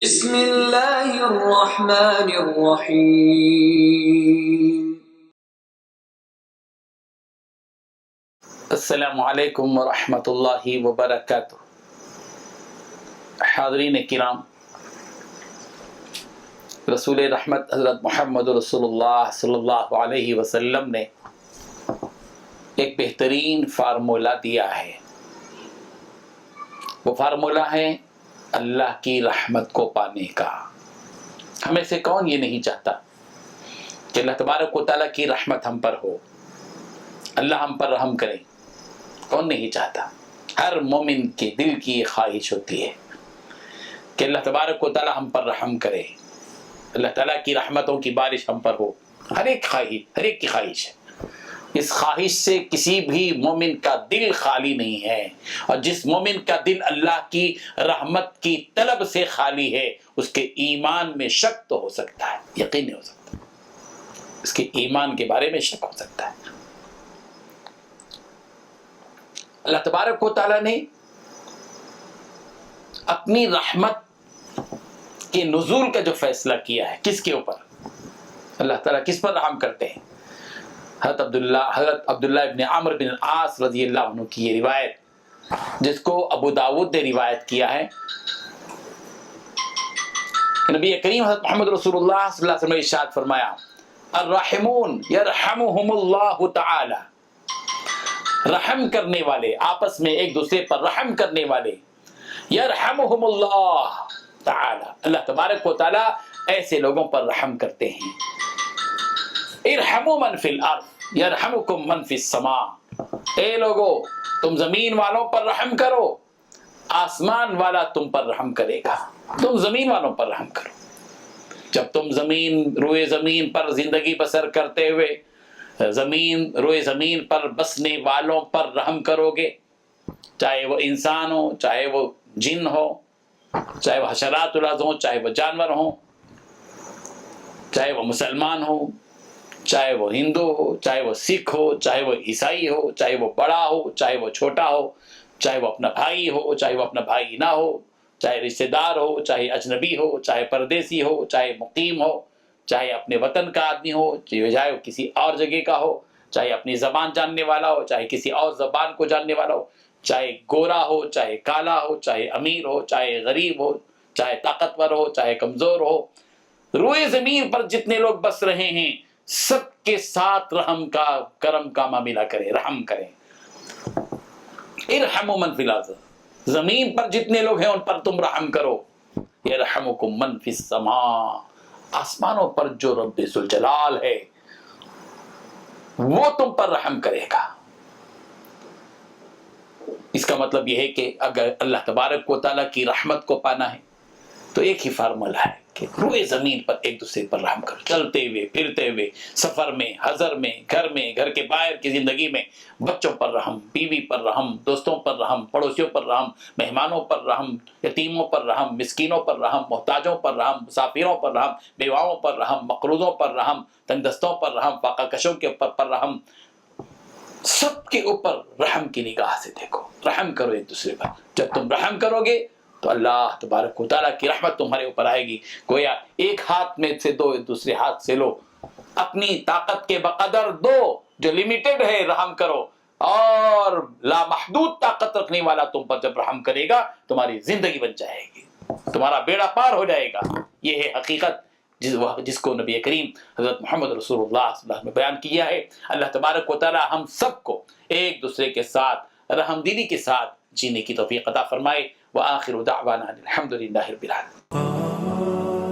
بسم اللہ الرحمن الرحیم۔ السلام علیکم ورحمۃ اللہ وبرکاتہ۔ حاضرین کرام، رسول رحمت حضرت محمد رسول اللہ صلی اللہ علیہ وسلم نے ایک بہترین فارمولہ دیا ہے۔ وہ فارمولہ ہے اللہ کی رحمت کو پانے کا۔ ہمیں سے کون یہ نہیں چاہتا کہ اللہ تبارک و تعالیٰ کی رحمت ہم پر ہو، اللہ ہم پر رحم کرے؟ کون نہیں چاہتا؟ ہر مومن کے دل کی یہ خواہش ہوتی ہے کہ اللہ تبارک و تعالیٰ ہم پر رحم کرے، اللہ تعالیٰ کی رحمتوں کی بارش ہم پر ہو۔ ہر ایک کی خواہش ہے۔ اس خواہش سے کسی بھی مومن کا دل خالی نہیں ہے، اور جس مومن کا دل اللہ کی رحمت کی طلب سے خالی ہے، اس کے ایمان میں شک تو ہو سکتا ہے، یقین نہیں ہو سکتا، اس کے ایمان کے بارے میں شک ہو سکتا ہے۔ اللہ تبارک و تعالیٰ نے اپنی رحمت کے نزول کا جو فیصلہ کیا ہے، کس کے اوپر؟ اللہ تعالیٰ کس پر رحم کرتے ہیں؟ حضرت عبداللہ ابن عمرو بن العاص رضی اللہ عنہ کی یہ روایت، جس کو ابو داود نے روایت کیا ہے، کہ نبی کریم حضرت محمد رسول اللہ صلی اللہ علیہ وسلم نے ارشاد فرمایا، الرحمون یرحمہم اللہ تعالی، رحم کرنے والے، آپس میں ایک دوسرے پر رحم کرنے والے، یرحمہم اللہ تعالی، اللہ تبارک و تعالی ایسے لوگوں پر رحم کرتے ہیں۔ ارحموا من فی الارض یرحمکم من فی السماء، اے لوگو تم زمین والوں پر رحم کرو، آسمان والا تم پر رحم کرے گا۔ تم زمین والوں پر رحم کرو۔ جب تم روئے زمین پر زندگی بسر کرتے ہوئے روئے زمین پر بسنے والوں پر رحم کرو گے، چاہے وہ انسان ہو، چاہے وہ جن ہو، چاہے وہ حشرات الارض ہوں، چاہے وہ جانور ہوں، چاہے وہ مسلمان ہو، چاہے وہ ہندو ہو، چاہے وہ سکھ ہو، چاہے وہ عیسائی ہو، چاہے وہ بڑا ہو، چاہے وہ چھوٹا ہو، چاہے وہ اپنا بھائی ہو، چاہے وہ اپنا بھائی نہ ہو، چاہے رشتہ دار ہو، چاہے اجنبی ہو، چاہے پردیسی ہو، چاہے مقیم ہو، چاہے اپنے وطن کا آدمی ہو، چاہے وہ کسی اور جگہ کا ہو، چاہے اپنی زبان جاننے والا ہو، چاہے کسی اور زبان کو جاننے والا ہو، چاہے گورا ہو، چاہے کالا ہو، چاہے امیر ہو، چاہے غریب ہو، چاہے طاقتور ہو، چاہے کمزور ہو، روئے زمین پر جتنے لوگ بس رہے ہیں سب کے ساتھ رحم کا، کرم کا معاملہ کریں، رحم کریں۔ ارحموا من فی الارض، زمین پر جتنے لوگ ہیں ان پر تم رحم کرو۔ یرحمکم من فی السماء، آسمانوں پر جو رب ذوالجلال ہے وہ تم پر رحم کرے گا۔ اس کا مطلب یہ ہے کہ اگر اللہ تبارک و تعالیٰ کی رحمت کو پانا ہے تو ایک ہی فارمولہ ہے کہ روئے زمین پر ایک دوسرے پر رحم کرو، چلتے ہوئے، پھرتے ہوئے، سفر میں، حضر میں، گھر کے باہر کی زندگی میں، بچوں پر رحم، بیوی پر رحم، دوستوں پر رحم، پڑوسیوں پر رحم، مہمانوں پر رحم، یتیموں پر رحم، مسکینوں پر رحم، محتاجوں پر رحم، مسافروں پر رحم، بیواؤں پر رحم، مقروضوں پر رحم، تنگ دستوں پر رحم، فاقہ کشوں کے اوپر پر رحم، سب کے اوپر رحم کی نگاہ سے دیکھو، رحم کرو ایک دوسرے پر۔ جب تم رحم کرو گے تو اللہ تبارک و تعالیٰ کی رحمت تمہارے اوپر آئے گی۔ گویا ایک ہاتھ میں سے دو، دوسرے ہاتھ سے لو، اپنی طاقت کے بقدر دو، جو لمیٹڈ ہے رحم کرو، اور لامحدود طاقت رکھنے والا تم پر جب رحم کرے گا تمہاری زندگی بن جائے گی، تمہارا بیڑا پار ہو جائے گا۔ یہ ہے حقیقت جس کو نبی کریم حضرت محمد رسول اللہ صلی اللہ علیہ وسلم نے بیان کیا ہے۔ اللہ تبارک و تعالیٰ ہم سب کو ایک دوسرے کے ساتھ رحم دلی کے ساتھ جینے کی توفیق عطا فرمائے۔ وآخر دعوانا الحمد للہ رب العالمین۔